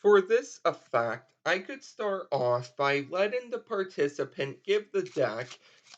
For this effect, I could start off by letting the participant give the deck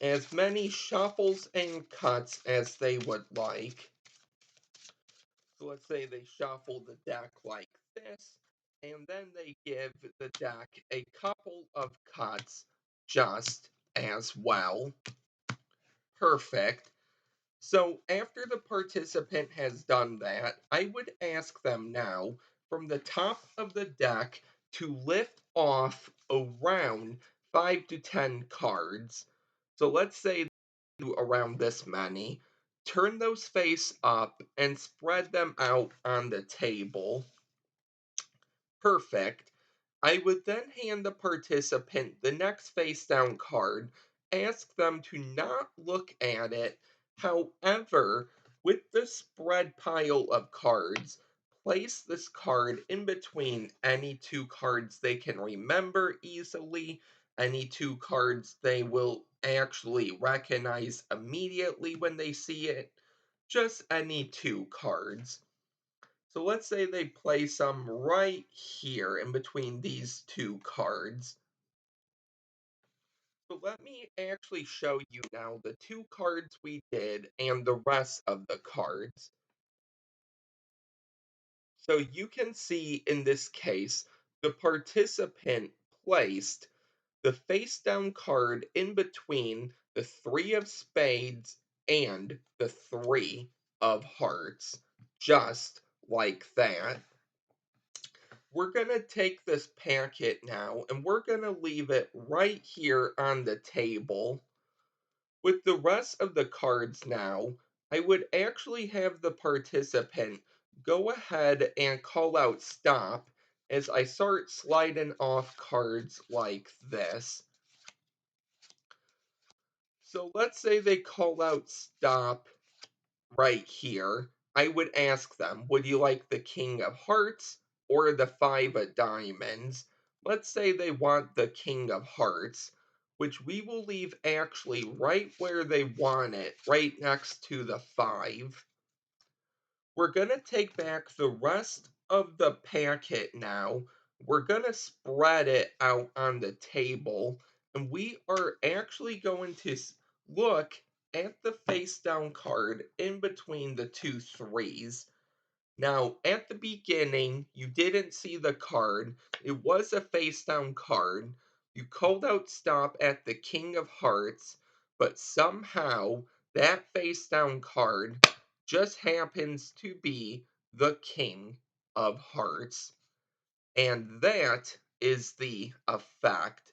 as many shuffles and cuts as they would like. So let's say they shuffle the deck like this, and then they give the deck a couple of cuts just as well. Perfect. So after the participant has done that, I would ask them now from the top of the deck to lift off around 5 to 10 cards. So let's say around this many. Turn those face up and spread them out on the table. Perfect. I would then hand the participant the next face down card, ask them to not look at it. However, with the spread pile of cards, place this card in between any two cards they can remember easily, any two cards they will actually recognize immediately when they see it, just any two cards. So let's say they play some right here in between these two cards. So let me actually show you now the two cards we did and the rest of the cards. So you can see in this case, the participant placed the face down card in between the three of spades and the three of hearts, just like that. We're going to take this packet now and we're going to leave it right here on the table. With the rest of the cards now, I would actually have the participant go ahead and call out stop as I start sliding off cards like this. So let's say they call out stop right here. I would ask them, would you like the King of Hearts or the Five of Diamonds? Let's say they want the King of Hearts, which we will leave actually right where they want it, right next to the five. We're going to take back the rest of the packet now. We're going to spread it out on the table, and we are actually going to look at the face down card in between the two threes. Now, at the beginning, you didn't see the card. It was a face down card. You called out stop at the King of Hearts, but somehow that face down card just happens to be the King of Hearts. And that is the effect.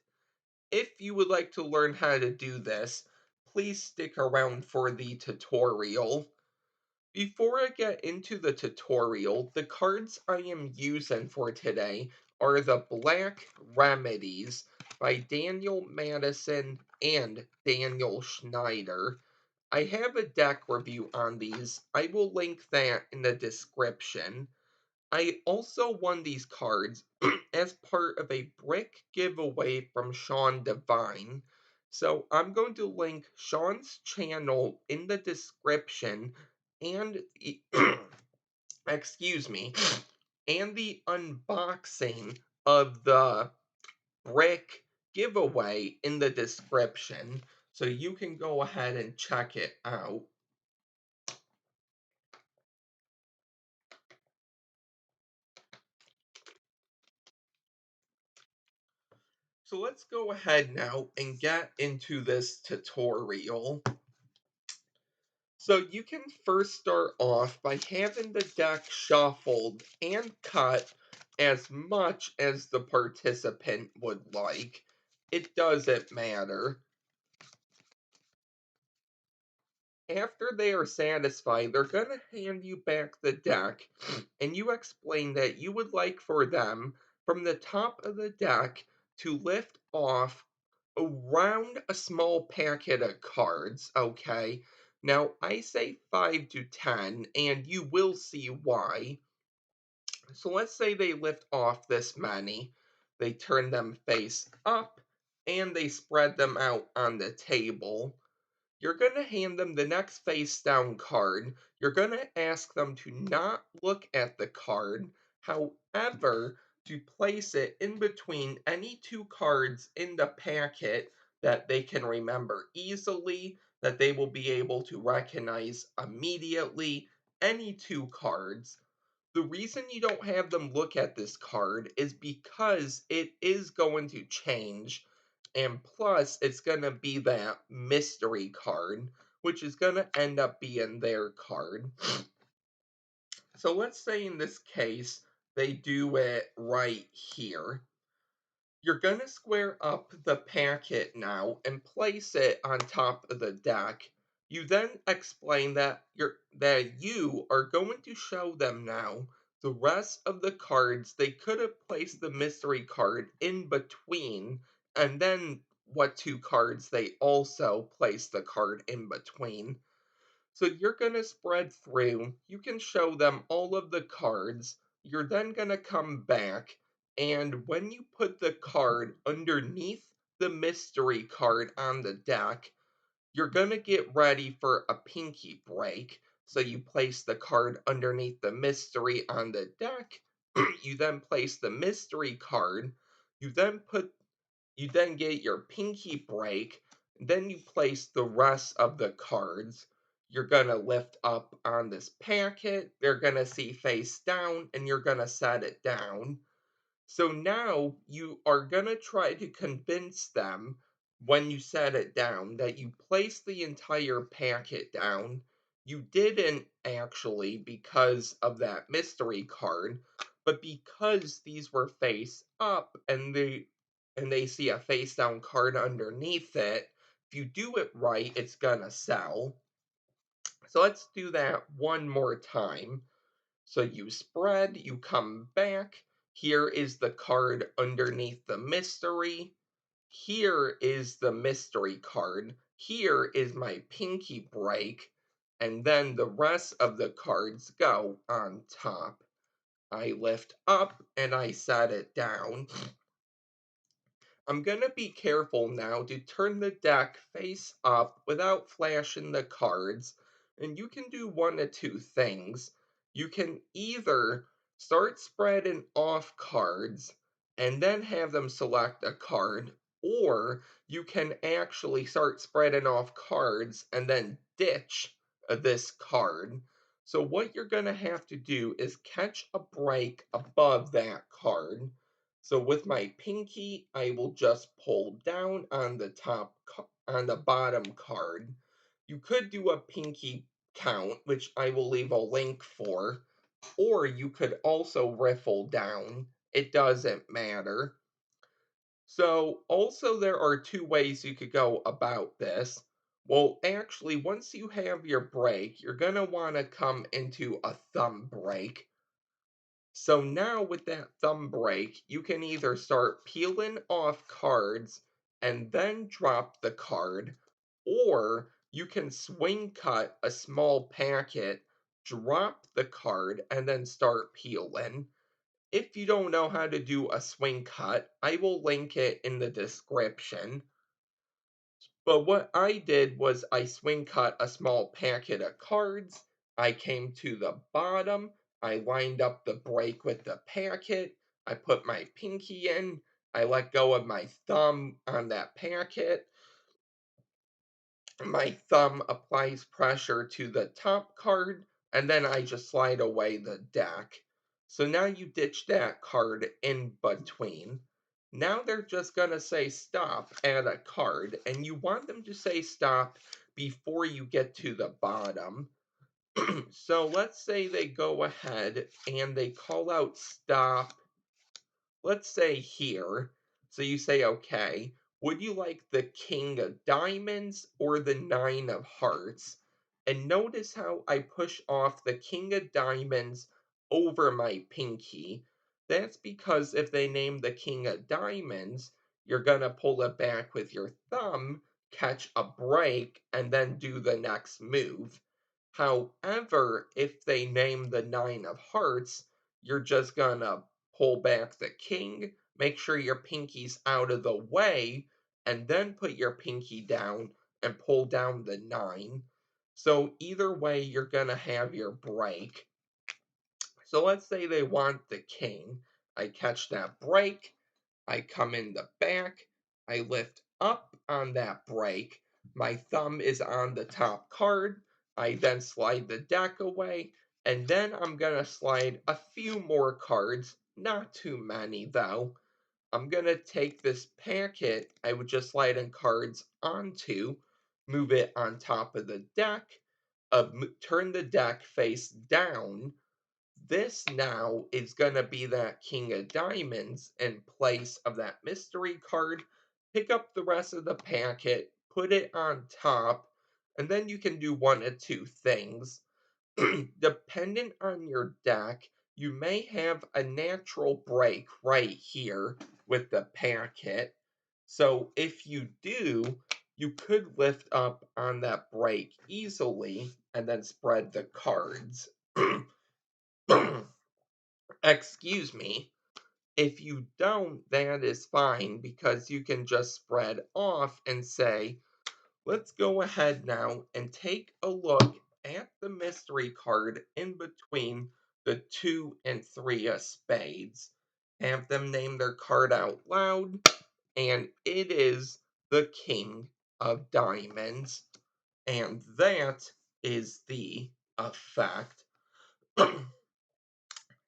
If you would like to learn how to do this, please stick around for the tutorial. Before I get into the tutorial, the cards I am using for today are the Black Remedies by Daniel Madison and Daniel Schneider. I have a deck review on these. I will link that in the description. I also won these cards as part of a brick giveaway from Sean Devine. So I'm going to link Sean's channel in the description and excuse me, and the unboxing of the brick giveaway in the description so you can go ahead and check it out. So let's go ahead now and get into this tutorial. So you can first start off by having the deck shuffled and cut as much as the participant would like. It doesn't matter. After they are satisfied, they're going to hand you back the deck, and you explain that you would like for them from the top of the deck to lift off around a small packet of cards, okay? Now, I say 5 to 10, and you will see why. So let's say they lift off this many. They turn them face up, and they spread them out on the table. You're going to hand them the next face down card. You're going to ask them to not look at the card. However, to place it in between any two cards in the packet that they can remember easily, that they will be able to recognize immediately. Any two cards. The reason you don't have them look at this card is because it is going to change, and plus, it's going to be that mystery card, which is going to end up being their card. So let's say in this case, they do it right here. You're going to square up the packet now and place it on top of the deck. You then explain that you are going to show them now the rest of the cards they could have placed the mystery card in between, and then what two cards they also placed the card in between. So you're going to spread through, you can show them all of the cards. You're then going to come back, and when you put the card underneath the mystery card on the deck, you're going to get ready for a pinky break. So you place the card underneath the mystery on the deck. You then place the mystery card. You then put you then get your pinky break, then you place the rest of the cards. You're going to lift up on this packet. They're going to see face down, and you're going to set it down. So now you are going to try to convince them when you set it down that you placed the entire packet down. You didn't actually because of that mystery card, but because these were face up and they see a face down card underneath it, if you do it right, it's going to sell. So let's do that one more time. So you spread, you come back. Here is the card underneath the mystery. Here is the mystery card. Here is my pinky break. And then the rest of the cards go on top. I lift up and I set it down. I'm going to be careful now to turn the deck face up without flashing the cards, and you can do one of two things. You can either start spreading off cards and then have them select a card, or you can actually start spreading off cards and then ditch this card. So, what you're going to have to do is catch a break above that card. So with my pinky, I will just pull down on the on the bottom card. You could do a pinky count, which I will leave a link for, or you could also riffle down. It doesn't matter. So also there are two ways you could go about this. Well, actually, once you have your break, you're going to want to come into a thumb break. So now with that thumb break, you can either start peeling off cards and then drop the card, or you can swing cut a small packet, drop the card, and then start peeling. If you don't know how to do a swing cut, I will link it in the description. But what I did was I swing cut a small packet of cards. I came to the bottom. I lined up the break with the packet. I put my pinky in. I let go of my thumb on that packet. My thumb applies pressure to the top card, and then I just slide away the deck. So now you ditch that card in between. Now they're just going to say stop at a card, and you want them to say stop before you get to the bottom. So let's say they go ahead and they call out stop, let's say here. So you say, okay, would you like the king of diamonds or the nine of hearts? And notice how I push off the king of diamonds over my pinky. That's because if they name the king of diamonds, you're going to pull it back with your thumb, catch a break, and then do the next move. However, if they name the nine of hearts, you're just going to pull back the king, make sure your pinky's out of the way, and then put your pinky down and pull down the nine. So either way, you're going to have your break. So let's say they want the king. I catch that break, I come in the back, I lift up on that break, my thumb is on the top card, I then slide the deck away, and then I'm gonna slide a few more cards, not too many though. I'm gonna take this packet I would just slide in cards onto, move it on top of the deck, turn the deck face down. This now is gonna be that king of diamonds in place of that mystery card. Pick up the rest of the packet, put it on top, and then you can do one of two things. Dependent on your deck, you may have a natural break right here with the packet. So if you do, you could lift up on that break easily and then spread the cards. Excuse me. If you don't, that is fine because you can just spread off and say, let's go ahead now and take a look at the mystery card in between the 2 and 3 of spades. Have them name their card out loud, and it is the king of diamonds. And that is the effect.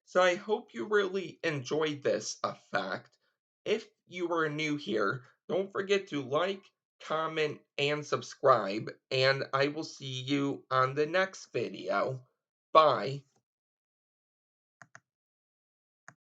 So I hope you really enjoyed this effect. If you are new here, don't forget to like, comment, and subscribe, and I will see you on the next video. Bye.